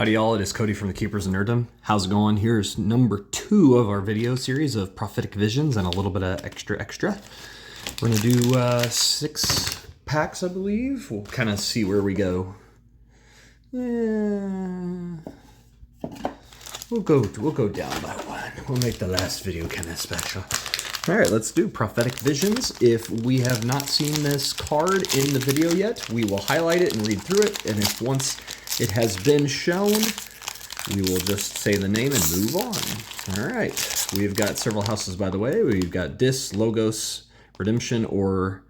Howdy y'all, it is Cody from the Keepers of Nerddom. How's it going? Here's number 2 of our video series of Prophetic Visions and a little bit of extra. We're going to do 6 packs, I believe. We'll kind of see where we go. Yeah. We'll go down by one. We'll make the last video kind of special. All right, let's do Prophetic Visions. If we have not seen this card in the video yet, we will highlight it and read through it. And if once it has been shown, we will just say the name and move on. All right, we've got several houses, by the way. We've got Dis, Logos, Redemption, or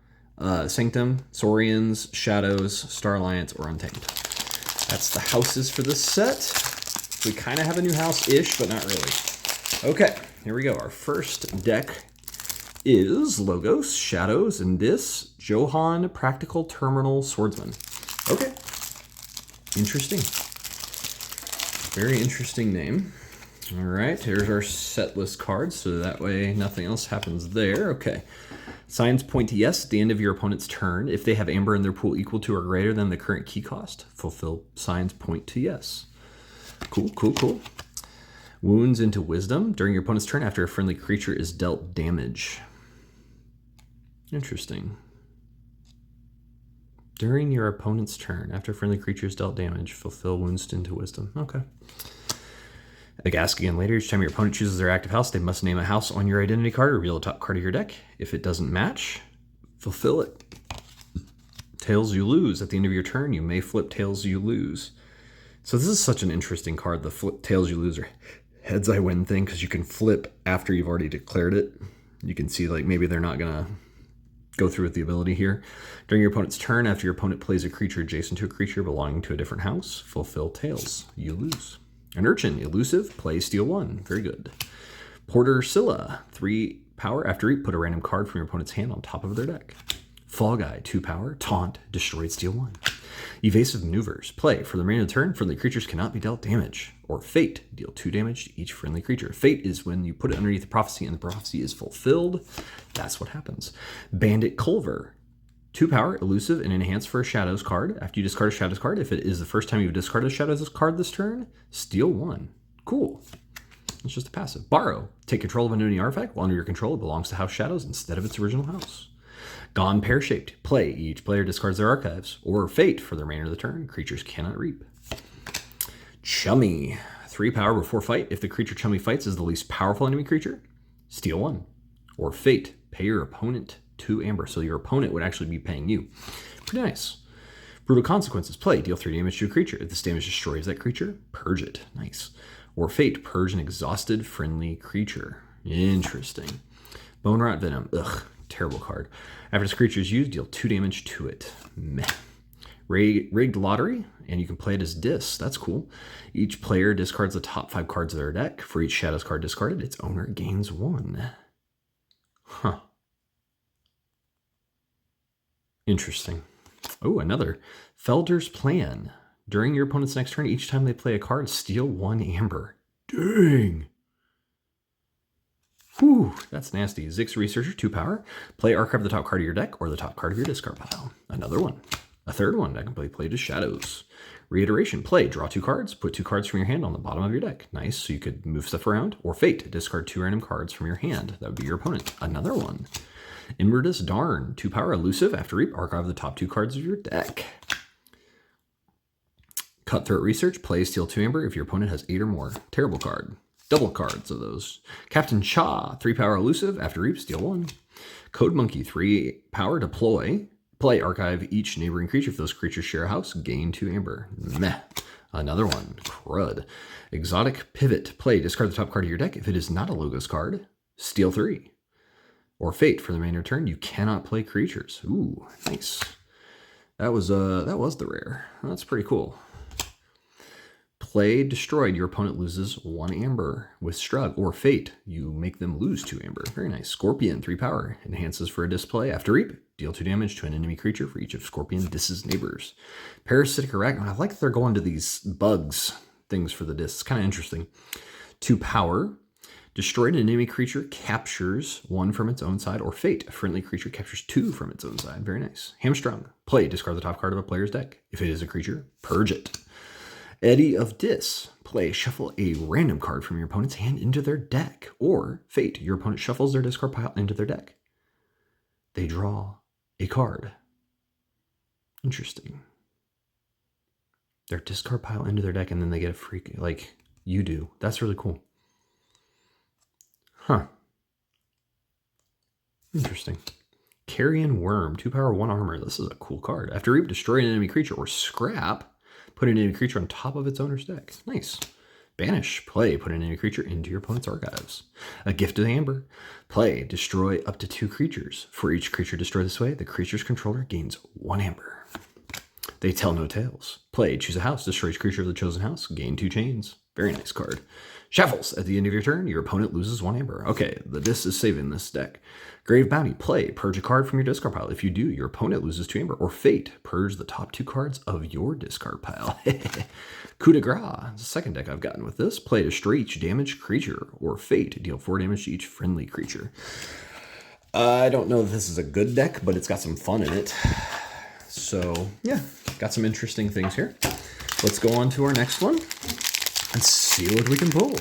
Sanctum, Saurians, Shadows, Star Alliance, or Untamed. That's the houses for this set. We kind of have a new house-ish, but not really. Okay, here we go. Our first deck is Logos, Shadows, and Dis, Johan, Practical Terminal Swordsman. Okay. Interesting. Very interesting name. All right, here's our set list cards, so that way nothing else happens there. Okay. Signs point to yes at the end of your opponent's turn. If they have amber in their pool equal to or greater than the current key cost, fulfill signs point to yes. Cool, cool, cool. Wounds into wisdom. During your opponent's turn, after a friendly creature is dealt damage. Interesting. During your opponent's turn, after a friendly creature is dealt damage, fulfill wounds into wisdom. Okay. Ask again later. Each time your opponent chooses their active house, they must name a house on your identity card, reveal the top card of your deck. If it doesn't match, fulfill it. Tails you lose. At the end of your turn, you may flip tails you lose. So this is such an interesting card, the flip tails you lose or heads I win thing, because you can flip after you've already declared it. You can see like maybe they're not going to go through with the ability here. During your opponent's turn, after your opponent plays a creature adjacent to a creature belonging to a different house, fulfill tails. You lose. An Urchin, elusive, play steal 1. Very good. Porter Scylla, 3 power. After you put a random card from your opponent's hand on top of their deck. Fall Guy, 2 power. Taunt, destroyed, steal 1. Evasive Maneuvers, play. For the remainder of the turn, friendly creatures cannot be dealt damage. Or Fate, deal 2 damage to each friendly creature. Fate is when you put it underneath the prophecy and the prophecy is fulfilled. That's what happens. Bandit Culver, 2 power, elusive, and enhance for a Shadows card. After you discard a Shadows card, if it is the first time you've discarded a Shadows card this turn, steal 1. Cool. It's just a passive. Borrow, take control of an enemy artifact. While under your control, it belongs to House Shadows instead of its original house. Gone Pear-Shaped, play. Each player discards their archives. Or Fate, for the remainder of the turn, creatures cannot reap. Chummy, 3 power before fight. If the creature Chummy fights is the least powerful enemy creature, steal 1. Or Fate, pay your opponent 2 amber. So your opponent would actually be paying you. Pretty nice. Brutal Consequences, play. Deal 3 damage to a creature. If this damage destroys that creature, purge it. Nice. Or Fate, purge an exhausted friendly creature. Interesting. Bone Rot Venom, ugh. Terrible card. After this creature is used, deal 2 damage to it. Meh. Rigged Lottery, and you can play it as Dis. That's cool. Each player discards the top 5 cards of their deck. For each Shadows card discarded, its owner gains 1. Huh. Interesting. Oh, another. Felder's Plan. During your opponent's next turn, each time they play a card, steal 1 amber. Dang. Whew, that's nasty. Zix Researcher, 2 power. Play archive the top card of your deck or the top card of your discard pile. Another one. A third one that can be played as Shadows. Reiteration, play. Draw 2 cards. Put 2 cards from your hand on the bottom of your deck. Nice, so you could move stuff around. Or Fate, discard 2 random cards from your hand. That would be your opponent. Another one. Immortus Darn, 2 power. Elusive. After reap, archive the top 2 cards of your deck. Cutthroat Research, play. Steal 2 amber if your opponent has 8 or more. Terrible card. Double cards of those. Captain Cha, 3 power elusive. After reap, steal 1. Code Monkey, 3 power deploy. Play, archive each neighboring creature. If those creatures share a house, gain 2 amber. Meh. Another one. Crud. Exotic Pivot. Play, discard the top card of your deck. If it is not a Logos card, steal 3. Or Fate, for the remainder of the turn, you cannot play creatures. Ooh, nice. That was the rare. That's pretty cool. Play destroyed, your opponent loses 1 amber. With Strug or Fate, you make them lose 2 amber. Very nice. Scorpion, 3 power. Enhances for a display. After reap, deal 2 damage to an enemy creature for each of Scorpion Dis's neighbors. Parasitic Arachnid. I like that they're going to these bugs things for the Dis. It's kind of interesting. 2 power. Destroyed an enemy creature captures 1 from its own side. Or Fate, a friendly creature captures 2 from its own side. Very nice. Hamstrung. Play, discard the top card of a player's deck. If it is a creature, purge it. Eddy of Dis. Play, shuffle a random card from your opponent's hand into their deck. Or, Fate, your opponent shuffles their discard pile into their deck. They draw a card. Interesting. Their discard pile into their deck, and then they get a free, like you do. That's really cool. Huh. Interesting. Carrion Worm, 2 power, 1 armor. This is a cool card. After reap, destroy an enemy creature or scrap, put an enemy creature on top of its owner's deck. Nice. Banish, play, put an enemy creature into your opponent's archives. A Gift of the Amber. Play, destroy up to 2 creatures. For each creature destroyed this way, the creature's controller gains 1 amber. They Tell No Tales. Play, choose a house, destroy each creature of the chosen house, gain 2 chains. Very nice card. Shuffles. At the end of your turn, your opponent loses 1 amber. Okay, the Dis is saving this deck. Grave Bounty. Play, purge a card from your discard pile. If you do, your opponent loses 2 amber. Or Fate, purge the top 2 cards of your discard pile. Coup de Grace. The second deck I've gotten with this. Play, destroy each damaged creature. Or Fate, deal 4 damage to each friendly creature. I don't know if this is a good deck, but it's got some fun in it. So, yeah, got some interesting things here. Let's go on to our next one and see what we can pull.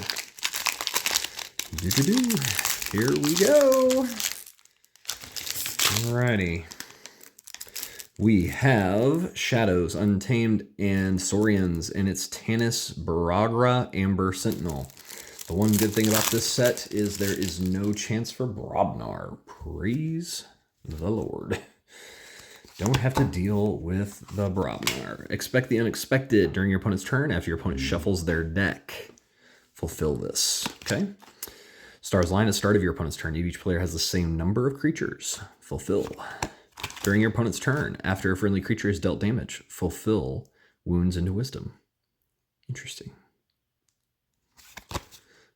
Here we go. Alrighty. We have Shadows, Untamed, and Saurians, and it's Tanis Baragra Amber Sentinel. The one good thing about this set is there is no chance for Brobnar. Praise the Lord. Don't have to deal with the Brobnar. Expect the unexpected during your opponent's turn after your opponent shuffles their deck. Fulfill this, okay? Stars line at the start of your opponent's turn. Each player has the same number of creatures. Fulfill. During your opponent's turn, after a friendly creature is dealt damage, fulfill Wounds into Wisdom. Interesting.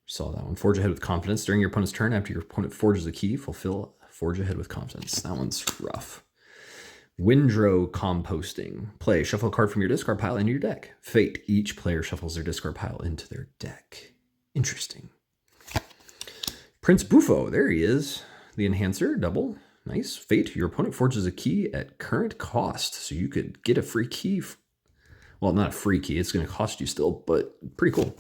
Saw that one. Forge Ahead with Confidence. During your opponent's turn, after your opponent forges a key, fulfill Forge Ahead with Confidence. That one's rough. Windrow Composting. Play, shuffle a card from your discard pile into your deck. Fate, each player shuffles their discard pile into their deck. Interesting. Prince Bufo, there he is. The Enhancer, double. Nice. Fate, your opponent forges a key at current cost. So you could get a free key. Well, not a free key. It's going to cost you still, but pretty cool.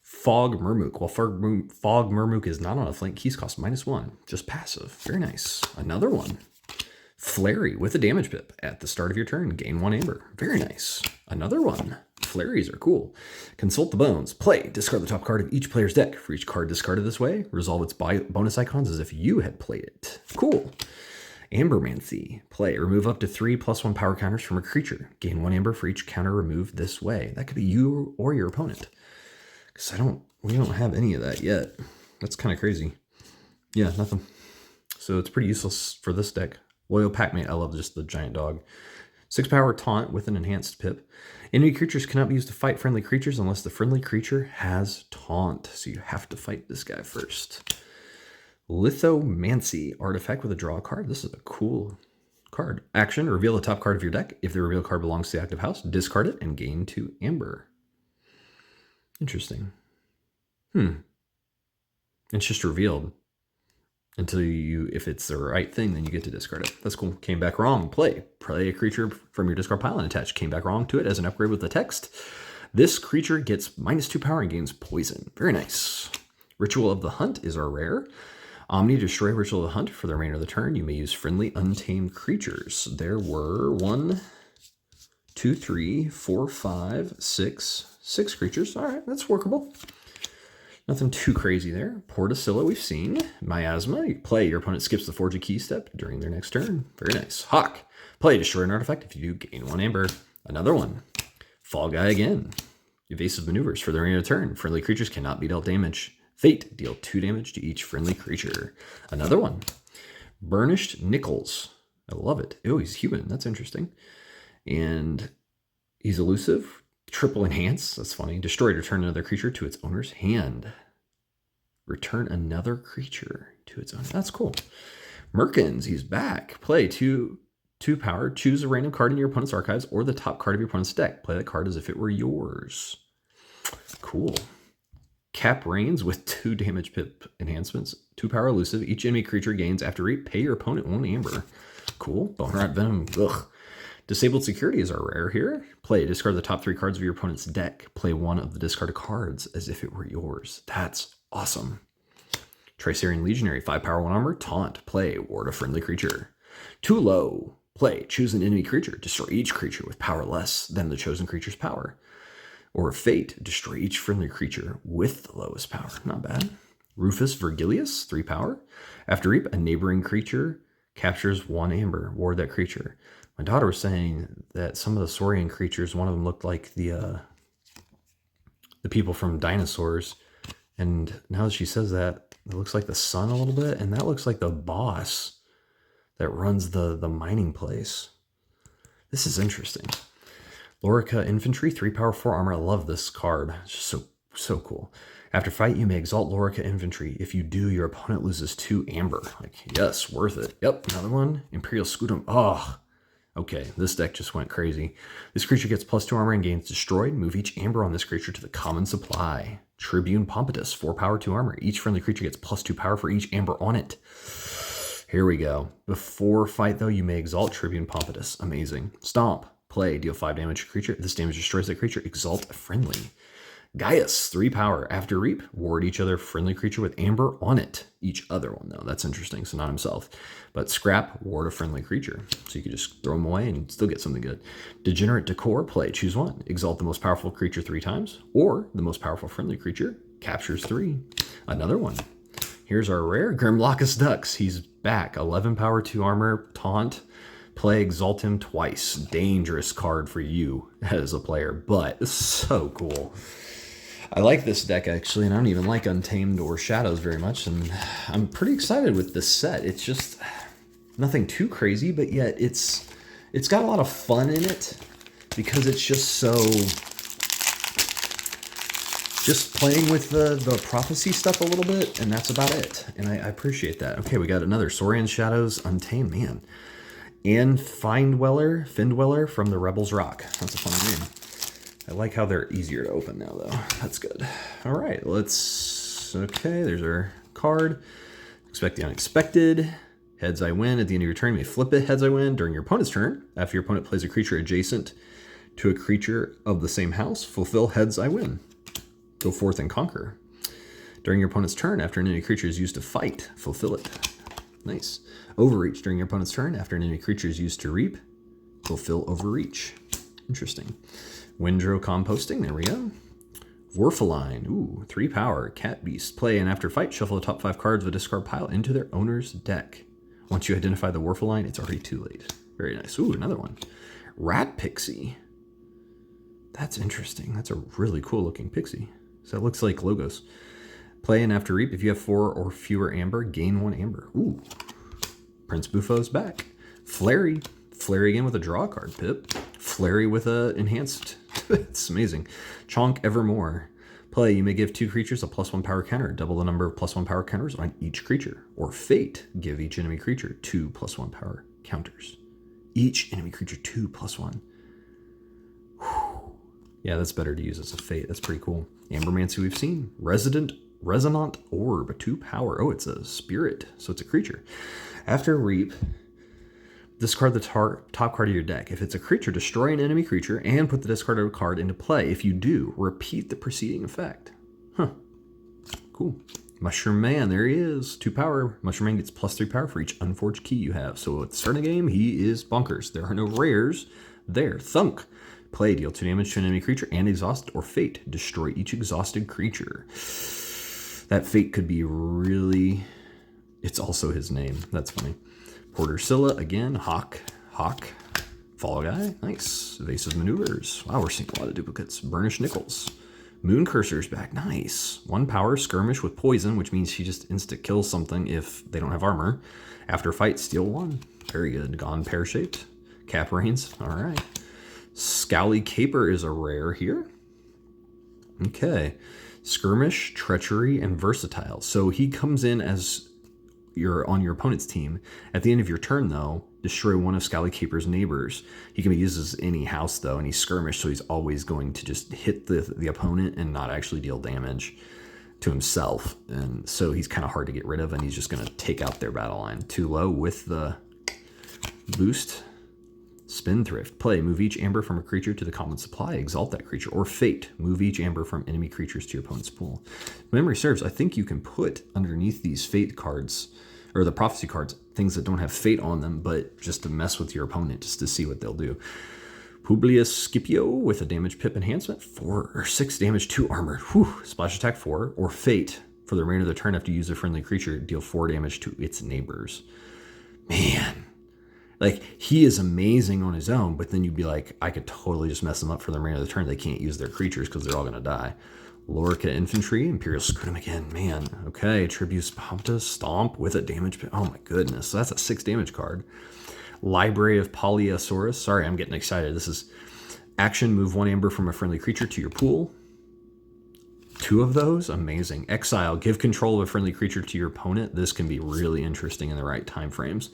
Fog Murmook. While Fog Murmook is not on a flank, keys cost -1. Just passive. Very nice. Another one. Flurry with a damage pip. At the start of your turn, gain 1 amber. Very nice. Another one. Flurries are cool. Consult the Bones. Play, discard the top card of each player's deck. For each card discarded this way, resolve its bonus icons as if you had played it. Cool. Ambermancy. Play, remove up to 3 +1 power counters from a creature. Gain 1 amber for each counter removed this way. That could be you or your opponent. Because we don't have any of that yet. That's kind of crazy. Yeah, nothing. So it's pretty useless for this deck. Loyal Packmate, I love just the giant dog. 6 power Taunt with an enhanced pip. Enemy creatures cannot be used to fight friendly creatures unless the friendly creature has Taunt. So you have to fight this guy first. Lithomancy, artifact with a draw card. This is a cool card. Action, reveal the top card of your deck. If the reveal card belongs to the active house, discard it and gain 2 amber. Interesting. It's just revealed. Until if it's the right thing, then you get to discard it. That's cool. Came Back Wrong. Play a creature from your discard pile and attach Came Back Wrong to it as an upgrade with the text. This creature gets -2 power and gains poison. Very nice. Ritual of the Hunt is our rare. Omni, destroy Ritual of the Hunt for the remainder of the turn. You may use friendly untamed creatures. There were 1, 2, 3, 4, 5, 6 creatures. All right, that's workable. Nothing too crazy there. Portacilla we've seen. Miasma, you play, your opponent skips the Forge a Key step during their next turn. Very nice. Hawk, play, destroy an artifact. If you do, gain 1 amber. Another one. Fall Guy again. Evasive Maneuvers for the remainder of the turn. Friendly creatures cannot be dealt damage. Fate, deal 2 damage to each friendly creature. Another one. Burnished Nickels. I love it. Oh, he's human. That's interesting. And he's elusive. Triple Enhance, that's funny. Destroy, return another creature to its owner's hand. Return another creature to its owner. That's cool. Merkins, he's back. Play 2 power. Choose a random card in your opponent's archives or the top card of your opponent's deck. Play that card as if it were yours. Cool. Cap Reigns with 2 damage pip enhancements. 2 power elusive. Each enemy creature gains after reap. Pay your opponent 1 amber. Cool. Bone Rot Venom. Ugh. Disabled securities are rare here. Play, discard the top 3 cards of your opponent's deck. Play one of the discarded cards as if it were yours. That's awesome. Tricerian Legionary, 5 power, 1 armor. Taunt, play, ward a friendly creature. Too low, play, choose an enemy creature. Destroy each creature with power less than the chosen creature's power. Or Fate, destroy each friendly creature with the lowest power. Not bad. Rufus Virgilius, 3 power. After reap, a neighboring creature captures 1 amber. Ward that creature. My daughter was saying that some of the Saurian creatures, one of them looked like the people from Dinosaurs. And now that she says that, it looks like the sun a little bit. And that looks like the boss that runs the mining place. This is interesting. Lorica Infantry, 3 power, 4 armor. I love this card. It's just so cool. After fight, you may exalt Lorica Infantry. If you do, your opponent loses 2 amber. Like, yes, worth it. Yep, another one. Imperial Scutum. Oh, okay, this deck just went crazy. This creature gets +2 armor and gains destroyed. Move each amber on this creature to the common supply. Tribune Pompatus, 4 power, 2 armor. Each friendly creature gets +2 power for each amber on it. Here we go. Before fight, though, you may exalt Tribune Pompatus. Amazing. Stomp. Play. Deal 5 damage to creature. If this damage destroys that creature, exalt a friendly. Gaius, 3 power. After reap, ward each other friendly creature with amber on it. Each other one, though. That's interesting, so not himself. But scrap, ward a friendly creature. So you can just throw them away and still get something good. Degenerate Decor, play. Choose one. Exalt the most powerful creature 3 times. Or the most powerful friendly creature captures 3. Another one. Here's our rare Grimlockus Dux. He's back. 11 power, 2 armor, taunt. Play, exalt him twice. Dangerous card for you as a player, but so cool. I like this deck, actually, and I don't even like Untamed or Shadows very much, and I'm pretty excited with this set. It's just nothing too crazy, but yet it's got a lot of fun in it because it's just playing with the prophecy stuff a little bit, and that's about it, and I appreciate that. Okay, we got another Saurian Shadows Untamed, man. And Findweller from the Rebels Rock. That's a fun name. I like how they're easier to open now, though. That's good. All right, okay, there's our card. Expect the unexpected. Heads, I win. At the end of your turn, you may flip it. Heads, I win. During your opponent's turn, after your opponent plays a creature adjacent to a creature of the same house, fulfill heads, I win. Go forth and conquer. During your opponent's turn, after an enemy creature is used to fight, fulfill it. Nice. Overreach. During your opponent's turn, after an enemy creature is used to reap, fulfill Overreach. Interesting. Windrow Composting. There we go. Warfaline. Ooh, 3 power. Cat Beast. Play, and after fight, shuffle the top 5 cards of a discard pile into their owner's deck. Once you identify the Warfaline, it's already too late. Very nice. Ooh, another one. Rat Pixie. That's interesting. That's a really cool looking pixie. So it looks like Logos. Play, and after reap, if you have 4 or fewer amber, gain 1 amber. Ooh. Prince Bufo's back. Flurry. Flurry again with a draw card, Pip. Flurry with a enhanced. It's amazing. Chonk Evermore. Play, you may give 2 creatures a +1 power counter. Double the number of +1 power counters on each creature. Or Fate. Give each enemy creature 2 +1 power counters. Each enemy creature 2 +1. Whew. Yeah, that's better to use as a Fate. That's pretty cool. Ambermancy we've seen. Resonant Orb, 2 power. Oh, it's a spirit, so it's a creature. After reap, discard the top card of your deck. If it's a creature, destroy an enemy creature and put the discarded card into play. If you do, repeat the preceding effect. Huh. Cool. Mushroom Man, there he is. 2 power. Mushroom Man gets +3 power for each unforged key you have. So at the start of the game, he is bonkers. There are no rares there. Thunk. Play, deal 2 damage to an enemy creature and exhaust, or Fate. Destroy each exhausted creature. That Fate could be really... It's also his name. That's funny. Porter Scylla, again. Hawk. Follow Guy. Nice. Evasive Maneuvers. Wow, we're seeing a lot of duplicates. Burnish Nichols. Moon Cursor's back. Nice. 1 power. Skirmish with poison, which means she just insta-kills something if they don't have armor. After fight, steal 1. Very good. Gone Pear-Shaped. Cap Reigns. All right. Scowly Caper is a rare here. Okay. Skirmish, Treachery, and Versatile. So he comes in as you're on your opponent's team. At the end of your turn, though, destroy one of Scowly Caper's neighbors. He can be used as any house, though, and he's Skirmish, so he's always going to just hit the opponent and not actually deal damage to himself. And so he's kind of hard to get rid of, and he's just going to take out their battle line. Too low with the boost. Spendthrift. Play. Move each amber from a creature to the common supply. Exalt that creature. Or Fate. Move each amber from enemy creatures to your opponent's pool. If memory serves, I think you can put underneath these Fate cards, or the Prophecy cards, things that don't have Fate on them, but just to mess with your opponent, just to see what they'll do. Publius Scipio with a damage pip enhancement. 4 or 6 damage, 2 armor. Whew. Splash attack 4. Or Fate. For the remainder of the turn, after you use a friendly creature, deal 4 damage to its neighbors. Man. Like, he is amazing on his own, but then you'd be like, I could totally just mess them up for the remainder of the turn. They can't use their creatures because they're all going to die. Lorica Infantry, Imperial Scutum again. Man, okay. Tribute Stomp with a damage. Oh my goodness. So that's a 6 damage card. Library of Polyosaurus. Sorry, I'm getting excited. This is action. Move 1 amber from a friendly creature to your pool. 2 of those? Amazing. Exile. Give control of a friendly creature to your opponent. This can be really interesting in the right time frames.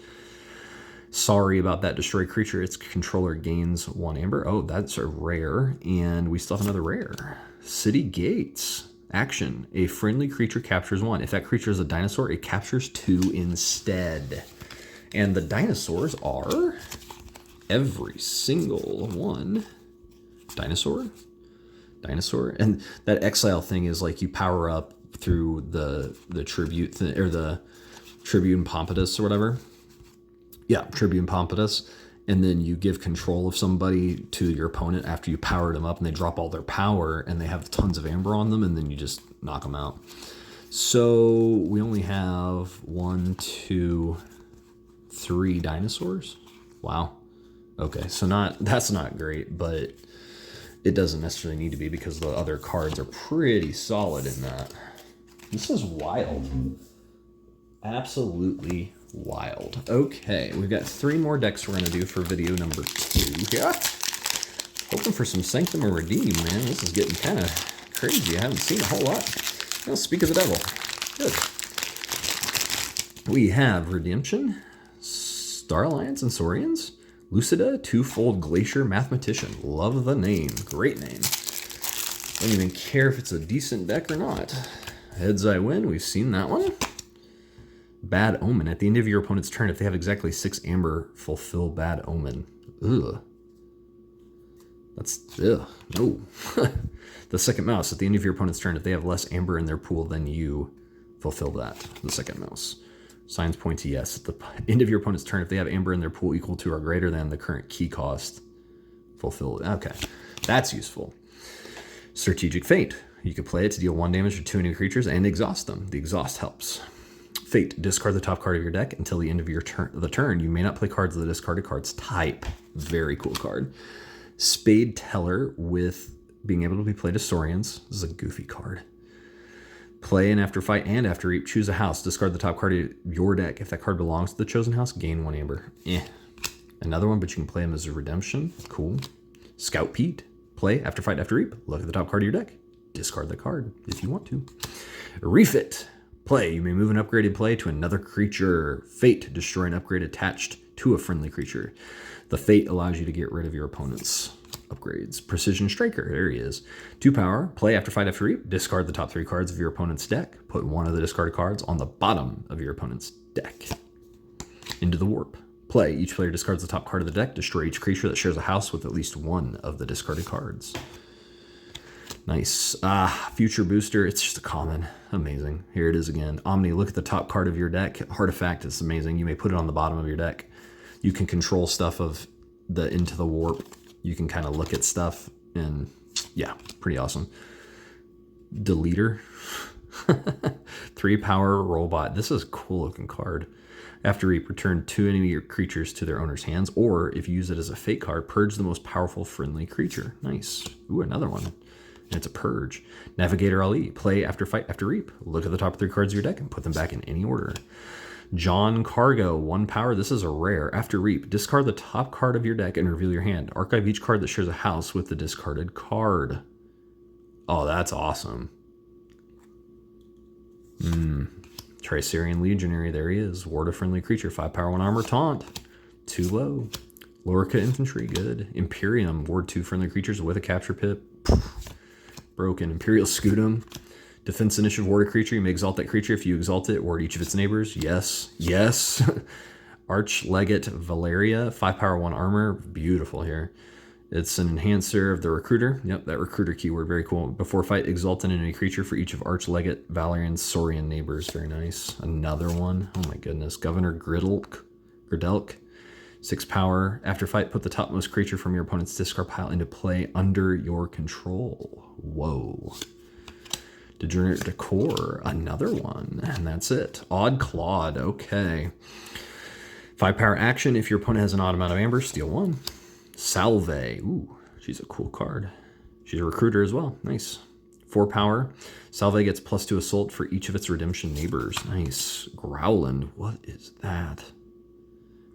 Sorry about that. Destroy creature. Its controller gains 1 amber. Oh, that's a rare. And we still have another rare. City Gates. Action. A friendly creature captures 1. If that creature is a dinosaur, it captures 2 instead. And the dinosaurs are every single one. Dinosaur. And that exile thing is like you power up through the tribute or the Tribune Pompatus or whatever. Yeah, Tribune Pompatus. And then you give control of somebody to your opponent after you powered them up, and they drop all their power and they have tons of amber on them, and then you just knock them out. So we only have 1, 2, 3 dinosaurs. Wow. Okay, so that's not great, but it doesn't necessarily need to be because the other cards are pretty solid in that. This is wild. Absolutely wild. Okay, we've got 3 more decks we're going to do for video number 2 here. Hoping for some Sanctum or Redeem, man. This is getting kind of crazy. I haven't seen a whole lot. Well, speak of the devil. Good. We have Redemption, Star Alliance and Saurians, Lucida, Twofold Glacier Mathematician. Love the name. Great name. Don't even care if it's a decent deck or not. Heads I win. We've seen that one. Bad Omen. At the end of your opponent's turn, if they have exactly 6 amber, fulfill Bad Omen. Ugh. That's, ugh. No. The second mouse. At the end of your opponent's turn, if they have less amber in their pool than you, fulfill that. The second mouse. Signs point to yes. At the end of your opponent's turn, if they have amber in their pool equal to or greater than the current key cost, fulfill it. Okay, that's useful. Strategic Fate. You can play it to deal 1 damage to 2 enemy creatures and exhaust them. The exhaust helps. Fate. Discard the top card of your deck until the end of your turn. You may not play cards of the discarded card's type. Very cool card. Spade Teller with being able to be played as Saurians. This is a goofy card. Play and after fight and after reap, choose a house. Discard the top card of your deck. If that card belongs to the chosen house, gain 1 amber. Another one, but you can play them as a redemption. Cool. Scout Pete. Play after fight after reap. Look at the top card of your deck. Discard the card if you want to. Refit. Play. You may move an upgraded play to another creature. Fate. Destroy an upgrade attached to a friendly creature. The Fate allows you to get rid of your opponent's upgrades. Precision Striker, there he is. 2 power, play after fight after reap, discard the top 3 cards of your opponent's deck, put 1 of the discarded cards on the bottom of your opponent's deck. Into the Warp. Play, each player discards the top card of the deck, destroy each creature that shares a house with at least 1 of the discarded cards. Nice. Future Booster, it's just a common. Amazing. Here it is again. Omni, look at the top card of your deck. Artifact, it's amazing. You may put it on the bottom of your deck. You can control stuff of the Into the Warp. You can kind of look at stuff, and yeah, pretty awesome. Deleter. 3 power robot. This is a cool looking card. After reap, return 2 enemy creatures to their owner's hands, or if you use it as a fate card, purge the most powerful friendly creature. Nice. Ooh, another one. And it's a purge. Navigator Ali. Play after fight after reap. Look at the top 3 cards of your deck and put them back in any order. John Cargo, 1 power. This is a rare. After reap, discard the top card of your deck and reveal your hand. Archive each card that shares a house with the discarded card. Oh, that's awesome. Tricerian Legionary, there he is. Ward a friendly creature, 5 power, 1 armor, taunt. Too low. Lorica Infantry, good. Imperium, ward 2 friendly creatures with a capture pip. Broken. Imperial Scutum. Defense initiative, ward a creature. You may exalt that creature. If you exalt it, ward each of its neighbors. Yes. Yes. Archlegate Valeria, 5 power, 1 armor. Beautiful here. It's an enhancer of the recruiter. Yep, that recruiter keyword, very cool. Before fight, exalt an enemy creature for each of Archlegate Valerian's Saurian neighbors. Very nice. Another one. Oh my goodness. Governor Gridelk. 6 power. After fight, put the topmost creature from your opponent's discard pile into play under your control. Whoa. Degenerate Decor. Another one. And that's it. Odd Clawed. Okay. 5 power action. If your opponent has an odd amount of amber, steal 1. Salve. Ooh, she's a cool card. She's a recruiter as well. Nice. 4 power. Salve gets +2 assault for each of its redemption neighbors. Nice. Growland. What is that?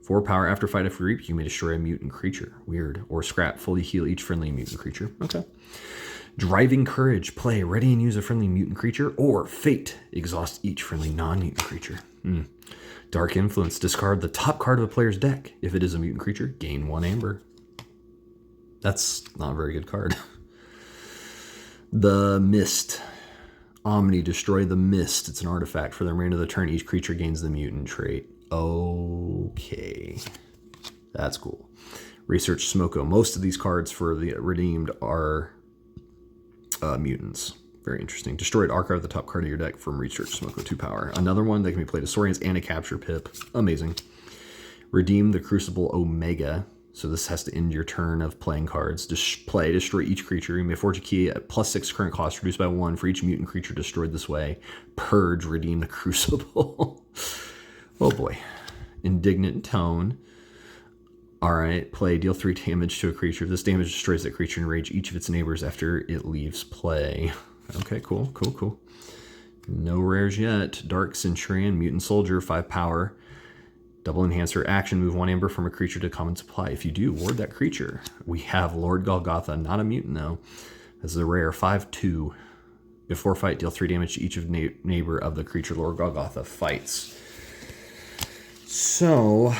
4 power. After fight, if reap, you may destroy a mutant creature. Weird. Or scrap. Fully heal each friendly mutant creature. Okay. Driving Courage. Play. Ready and use a friendly mutant creature. Or Fate. Exhaust each friendly non-mutant creature. Dark Influence. Discard the top card of a player's deck. If it is a mutant creature, gain 1 amber. That's not a very good card. The Mist. Omni. Destroy the Mist. It's an artifact. For the remainder of the turn, each creature gains the mutant trait. Okay. That's cool. Research Smoko. Most of these cards for the redeemed are mutants. Very interesting. Destroyed archive the top card of your deck from Research Smoko, 2 power. Another one that can be played as Saurians and a capture pip. Amazing. Redeem the Crucible Omega. So this has to end your turn of playing cards. Destroy each creature. You may forge a key at +6 current cost, reduced by 1 for each mutant creature destroyed this way. Purge, redeem the Crucible. Oh boy. Indignant Tone. Alright, play, deal 3 damage to a creature. If this damage destroys that creature, enrage each of its neighbors after it leaves play. Okay, cool. No rares yet. Dark Centurion, Mutant Soldier, 5 power. Double enhancer action, move 1 amber from a creature to common supply. If you do, ward that creature. We have Lord Golgotha, not a mutant though. This is a rare, 5/2. Before fight, deal 3 damage to each of neighbor of the creature Lord Golgotha fights. So,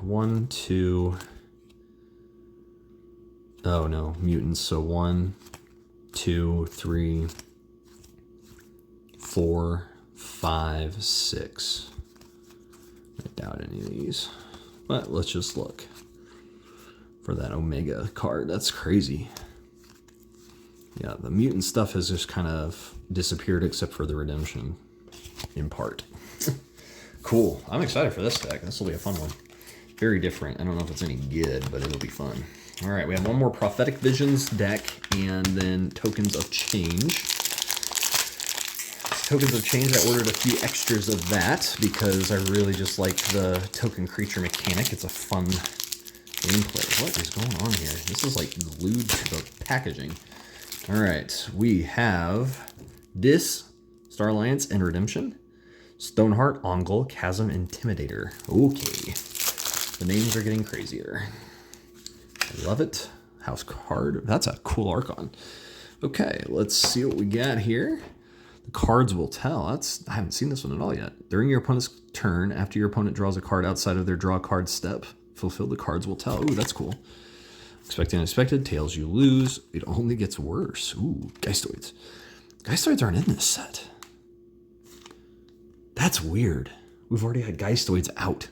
1, 2. Oh no, mutants. So 1, 2, 3, 4, 5, 6. I doubt any of these, but let's just look for that Omega card. That's crazy. Yeah, the mutant stuff has just kind of disappeared except for the redemption, in part. Cool. I'm excited for this deck. This will be a fun one. Very different. I don't know if it's any good, but it'll be fun. All right, we have one more Prophetic Visions deck, and then Tokens of Change. Tokens of Change, I ordered a few extras of that because I really just like the token creature mechanic. It's a fun gameplay. What is going on here? This is like glued to the packaging. All right, we have Dis, Star Alliance, and Redemption. Stoneheart, Ongol, Chasm, Intimidator. Okay. The names are getting crazier. I love it. House card. That's a cool Archon. Okay, let's see what we got here. The cards will tell. I haven't seen this one at all yet. During your opponent's turn, after your opponent draws a card outside of their draw card step, fulfill the cards will tell. Ooh, that's cool. Expected unexpected. Tails you lose. It only gets worse. Ooh, Geistoids. Geistoids aren't in this set. That's weird. We've already had Geistoids out.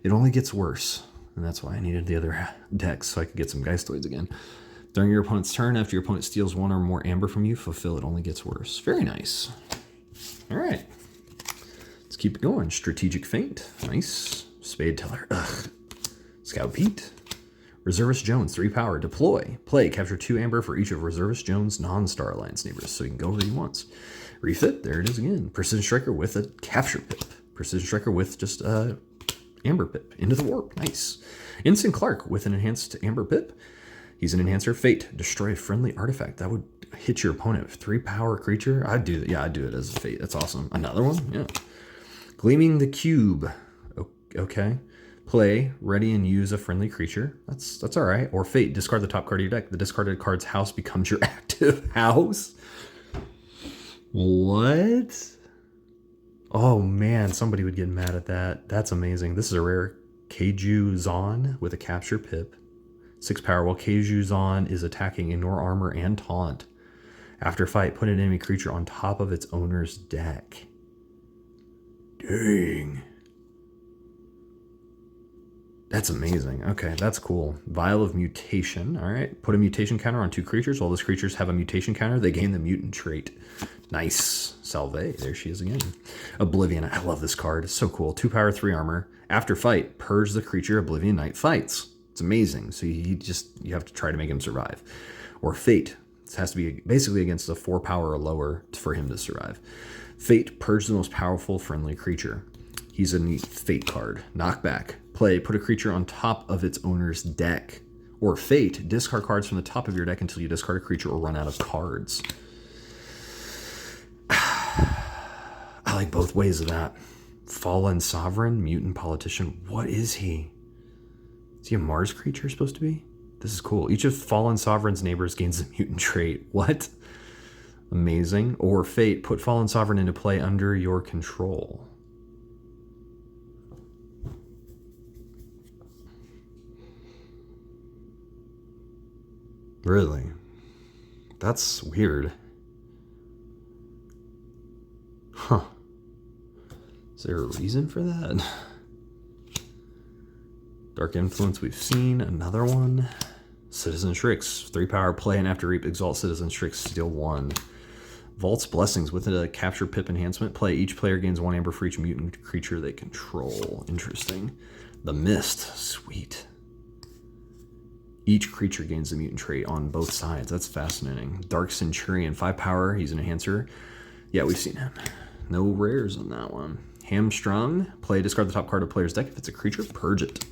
It only gets worse. And that's why I needed the other decks so I could get some Geistoids again. During your opponent's turn, after your opponent steals 1 or more amber from you, fulfill it only gets worse. Very nice. All right. Let's keep it going. Strategic Feint. Nice. Spade Teller. Ugh. Scout Pete. Reservist Jones, 3 power. Deploy. Play. Capture 2 amber for each of Reservist Jones' non-Star Alliance neighbors, so you can go where you want. Refit. There it is again. Precision Striker with a capture pip. Precision Striker with just a amber pip. Into the Warp. Nice. Ensign Clark with an enhanced amber pip. He's an enhancer. Fate. Destroy a friendly artifact. That would hit your opponent. 3 power creature. I'd do that. Yeah, I'd do it as a Fate. That's awesome. Another one? Yeah. Gleaming the Cube. Okay. Play. Ready and use a friendly creature. That's all right. Or Fate. Discard the top card of your deck. The discarded card's house becomes your active house. What? Oh man, somebody would get mad at that. That's amazing. This is a rare Keiju Zon with a capture pip. 6 power. While Keiju Zon is attacking, ignore armor and taunt. After fight, put an enemy creature on top of its owner's deck. Dang. That's amazing. Okay, that's cool. Vial of Mutation. All right. Put a mutation counter on 2 creatures. While those creatures have a mutation counter, they gain the mutant trait. Nice. Salve. There she is again. Oblivion. I love this card. It's so cool. 2 power, 3 armor. After fight, purge the creature Oblivion Knight fights. It's amazing. So you have to try to make him survive. Or Fate. It has to be basically against a 4 power or lower for him to survive. Fate. Purge the most powerful friendly creature. He's a neat Fate card. Knockback. Play, put a creature on top of its owner's deck. Or Fate, discard cards from the top of your deck until you discard a creature or run out of cards. I like both ways of that. Fallen Sovereign, Mutant Politician. What is he? Is he a Mars creature supposed to be? This is cool. Each of Fallen Sovereign's neighbors gains a mutant trait. What? Amazing. Or Fate, put Fallen Sovereign into play under your control. Really? That's weird. Huh. Is there a reason for that? Dark Influence we've seen. Another one. Citizen Shrix. 3 power, play, and after reap, exalt Citizen Shrix, steal 1. Vault's Blessings. With a capture pip enhancement, play. Each player gains 1 amber for each mutant creature they control. Interesting. The Mist. Sweet. Each creature gains a mutant trait on both sides. That's fascinating. Dark Centurion, 5 power. He's an enhancer. Yeah, we've seen him. No rares on that one. Hamstrung, play, discard the top card of player's deck. If it's a creature, purge it.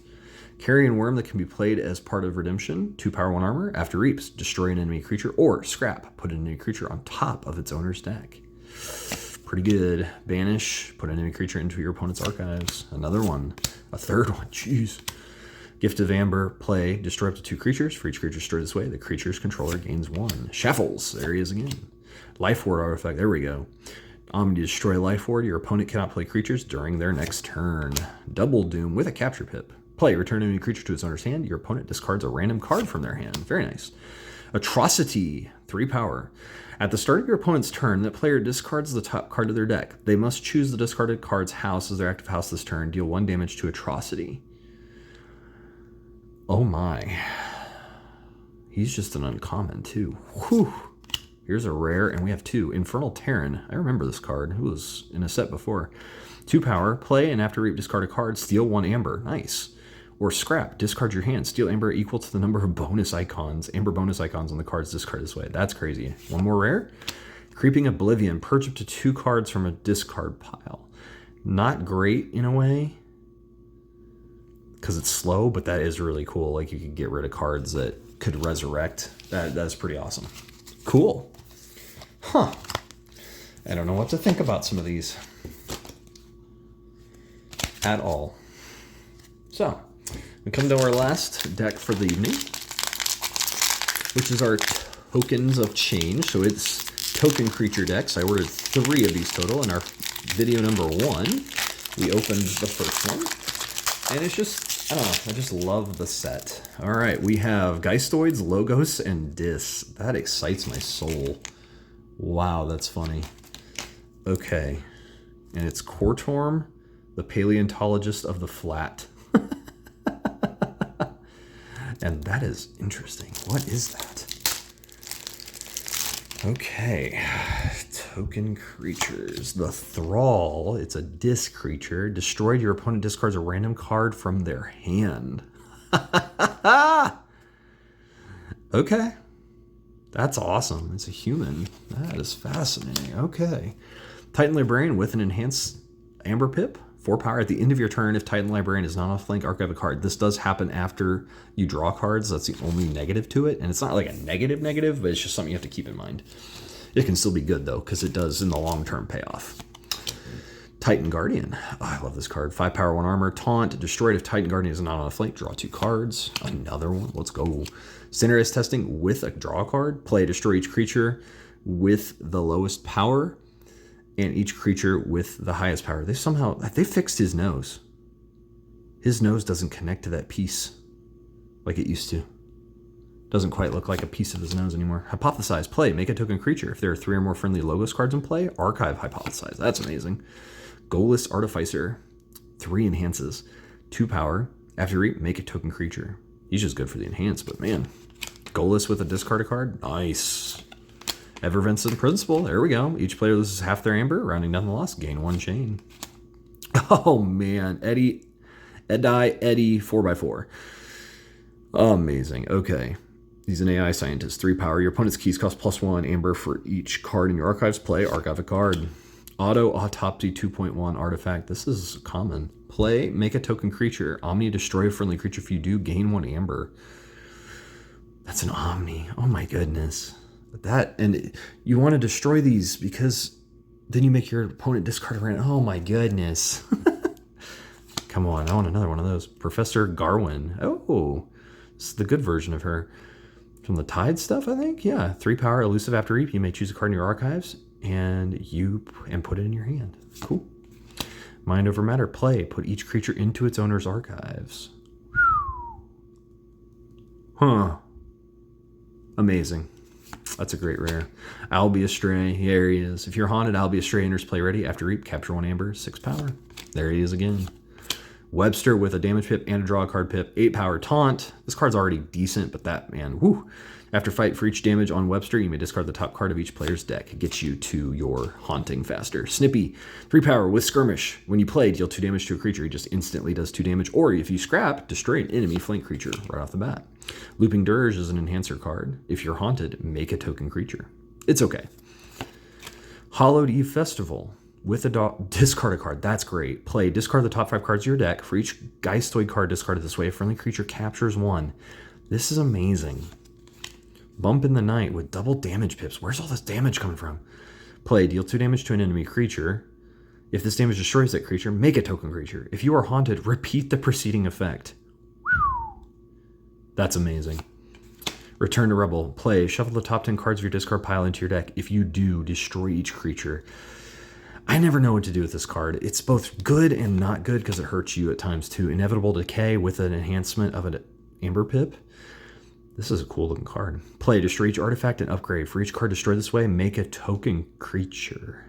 Carrion Worm that can be played as part of Redemption. 2 power, 1 armor. After reaps, destroy an enemy creature or scrap. Put an enemy creature on top of its owner's deck. Pretty good. Banish, put an enemy creature into your opponent's archives. Another one. A third one. Jeez. Gift of Amber, play, destroy up to 2 creatures. For each creature destroyed this way, the creature's controller gains 1. Shaffles, there he is again. Life Ward artifact, there we go. To destroy Life Ward, your opponent cannot play creatures during their next turn. Double Doom with a capture pip. Play, return any creature to its owner's hand. Your opponent discards a random card from their hand. Very nice. Atrocity, 3 power. At the start of your opponent's turn, that player discards the top card of their deck. They must choose the discarded card's house as their active house this turn. Deal 1 damage to Atrocity. Oh my. He's just an uncommon too. Whew. Here's a rare, and we have 2. Infernal Terran. I remember this card. It was in a set before. 2 power. Play, and after reap, discard a card. Steal 1 amber. Nice. Or scrap. Discard your hand. Steal amber equal to the number of bonus icons. Amber bonus icons on the cards discarded this way. That's crazy. 1 more rare. Creeping Oblivion. Purge up to 2 cards from a discard pile. Not great in a way, because it's slow, but that is really cool. Like, you could get rid of cards that could resurrect. That's pretty awesome. Cool. Huh. I don't know what to think about some of these at all. So, we come to our last deck for the evening, which is our Tokens of Change. So it's token creature decks. I ordered 3 of these total. In our video number 1, we opened the first one. And it's just, I don't know, I just love the set. All right, we have Geistoids, Logos, and Dis. That excites my soul. Wow, that's funny. Okay, and it's Kortorm, the paleontologist of the flat. And that is interesting. What is that? Okay, token creatures. The Thrall, it's a disc creature. Destroyed, your opponent discards a random card from their hand. Okay, that's awesome. It's a human. That is fascinating. Okay. Titan Librarian with an enhanced Amber Pip. 4 power. At the end of your turn, if Titan Librarian is not off flank, archive a card. This does happen after you draw cards. That's the only negative to it. And it's not like a negative, but it's just something you have to keep in mind. It can still be good, though, because it does in the long term pay off. Titan Guardian. Oh, I love this card. 5 power, 1 armor. Taunt. Destroyed if Titan Guardian is not on a flank. Draw 2 cards. Another one. Let's go. Standardized Testing with a draw card. Play, destroy each creature with the lowest power and each creature with the highest power. They fixed his nose. His nose doesn't connect to that piece like it used to. Doesn't quite look like a piece of his nose anymore. Hypothesize. Play. Make a token creature. If there are 3 or more friendly Logos cards in play, archive Hypothesize. That's amazing. Goalless Artificer. 3 enhances. 2 power. After reap, make a token creature. He's just good for the enhance, but man. Goalless with a discard a card? Nice. Effervescent Principle. There we go. Each player loses half their amber. Rounding down the loss, gain 1 chain. Oh, man. Eddie 4x4. Amazing. Okay. He's an AI scientist. 3 power. Your opponent's keys cost +1 amber for each card in your archives. Play, archive a card. Auto Autopsy 2.1 artifact. This is common. Play, make a token creature. Omni, destroy a friendly creature. If you do, gain 1 amber. That's an Omni. Oh my goodness. And you want to destroy these because then you make your opponent discard a random. Oh my goodness. Come on, I want another one of those. Professor Garwin. Oh, this is the good version of her. From the Tide stuff, I think. Yeah, 3 power, elusive after reap. You may choose a card in your archives and put it in your hand. Cool. Mind over matter. Play. Put each creature into its owner's archives. Huh. Amazing. That's a great rare. I'll be a stray. There he is. If you're haunted, I'll be a stray. Enters play ready. After reap, capture 1 amber. 6 power. There he is again. Webster with a damage pip and a draw a card pip. 8 power taunt. This card's already decent, but that, man, whoo. After fight, for each damage on Webster, you may discard the top card of each player's deck. It gets you to your haunting faster. Snippy, 3 power with skirmish. When you play, deal 2 damage to a creature. He just instantly does 2 damage. Or if you scrap, destroy an enemy flank creature right off the bat. Looping Dirge is an enhancer card. If you're haunted, make a token creature. It's okay. Hallowed Eve Festival. With a discard a card. That's great. Play. Discard the top 5 cards of your deck. For each Geistoid card discarded this way, a friendly creature captures 1. This is amazing. Bump in the Night with double damage pips. Where's all this damage coming from? Play. Deal 2 damage to an enemy creature. If this damage destroys that creature, make a token creature. If you are haunted, repeat the preceding effect. That's amazing. Return to Rebel. Play. Shuffle the top 10 cards of your discard pile into your deck. If you do, destroy each creature. I never know what to do with this card. It's both good and not good because it hurts you at times too. Inevitable Decay with an enhancement of an Amber Pip. This is a cool looking card. Play. Destroy each artifact and upgrade. For each card destroyed this way, make a token creature.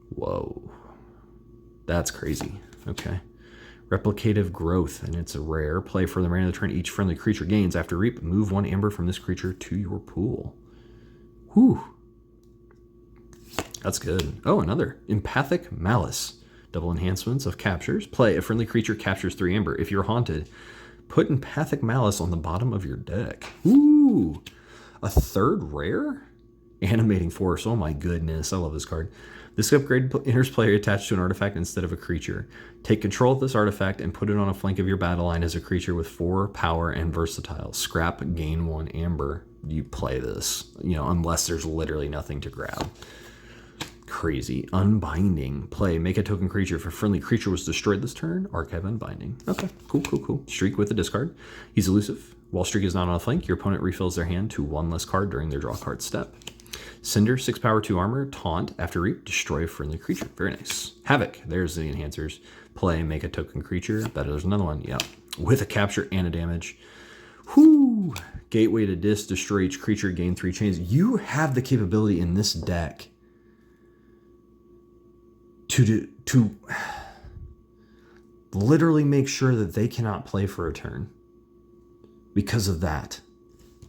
Whoa. That's crazy. Okay. Replicative Growth, and it's a rare. Play for the remainder of the turn. Each friendly creature gains. After reap, move 1 amber from this creature to your pool. Whew. That's good. Oh, another. Empathic Malice. Double enhancements of captures. Play. A friendly creature captures 3 amber. If you're haunted, put Empathic Malice on the bottom of your deck. Ooh. A 3rd rare? Animating Force. Oh my goodness. I love this card. This upgrade enters player attached to an artifact instead of a creature. Take control of this artifact and put it on a flank of your battle line as a creature with 4 power and versatile. Scrap, gain 1 amber. You play this, unless there's literally nothing to grab. Crazy. Unbinding. Play. Make a token creature. If a friendly creature was destroyed this turn, archive Unbinding. Okay. Cool. Streak with a discard. He's elusive. While Streak is not on a flank, your opponent refills their hand to 1 less card during their draw card step. Cinder, 6 power, 2 armor. Taunt. After reap, destroy a friendly creature. Very nice. Havoc. There's the enhancers. Play. Make a token creature. There's another one. Yep. With a capture and a damage. Whoo! Gateway to Dis. Destroy each creature. Gain 3 chains. You have the capability in this deck to literally make sure that they cannot play for a turn because of that.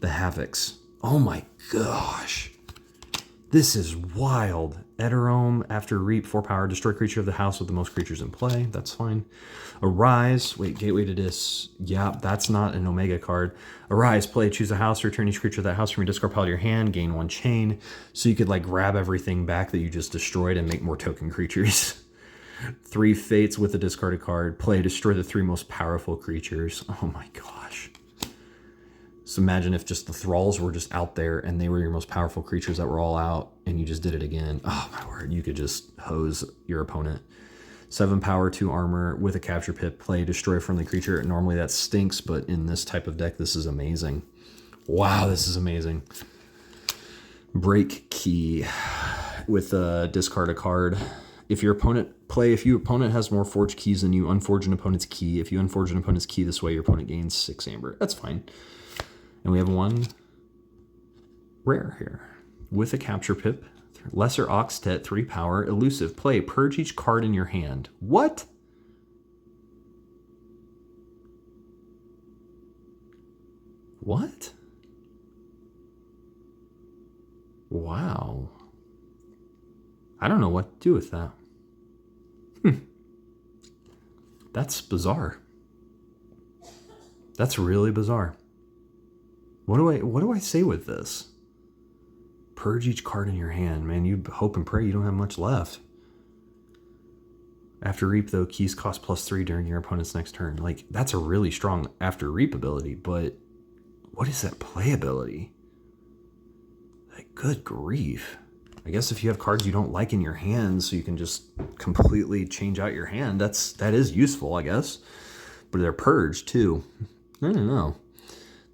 The Havocs. Oh my gosh. This is wild. Eterome, after reap, 4 power, destroy creature of the house with the most creatures in play. That's fine. Arise. Wait, Gateway to Dis. Yeah, that's not an Omega card. Arise, play, choose a house, return each creature of that house from your discard pile to your hand, gain 1 chain. So you could grab everything back that you just destroyed and make more token creatures. 3 Fates with a discarded card. Play, destroy the 3 most powerful creatures. Oh my gosh. So imagine if just the Thralls were just out there and they were your most powerful creatures that were all out and you just did it again. Oh my word, you could just hose your opponent. 7 power, 2 armor with a capture pip. Play, destroy a friendly creature. Normally that stinks, but in this type of deck, this is amazing. Wow, this is amazing. Break Key with a discard a card. If your opponent has more forged keys than you, unforge an opponent's key. If you unforge an opponent's key this way, your opponent gains 6 amber. That's fine. And we have 1 rare here with a capture pip. Lesser Oxtet, 3 power, elusive. Play, purge each card in your hand. What? What? Wow. I don't know what to do with that. That's bizarre. That's really bizarre. What do I say with this? Purge each card in your hand. Man, you hope and pray you don't have much left. After reap, though, keys cost +3 during your opponent's next turn. Like, that's a really strong after reap ability, but what is that play ability? Like, good grief. I guess if you have cards you don't like in your hand, so you can just completely change out your hand, that is useful, I guess. But they're purged, too. I don't know.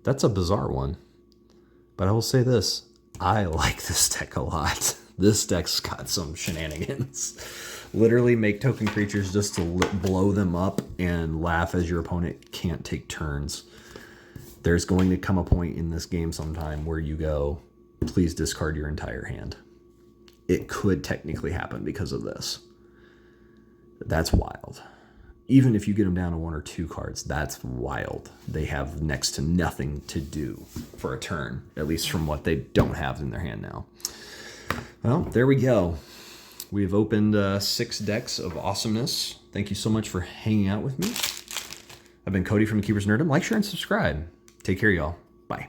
That's a bizarre one. But I will say this. I like this deck a lot. This deck's got some shenanigans. Literally make token creatures just to blow them up and laugh as your opponent can't take turns. There's going to come a point in this game sometime where you go, please discard your entire hand. It could technically happen because of this. That's wild. Even if you get them down to 1 or 2 cards, that's wild. They have next to nothing to do for a turn, at least from what they don't have in their hand now. Well, there we go. We've opened 6 decks of awesomeness. Thank you so much for hanging out with me. I've been Cody from Keyforge Nerdom. Like, share, and subscribe. Take care, y'all. Bye.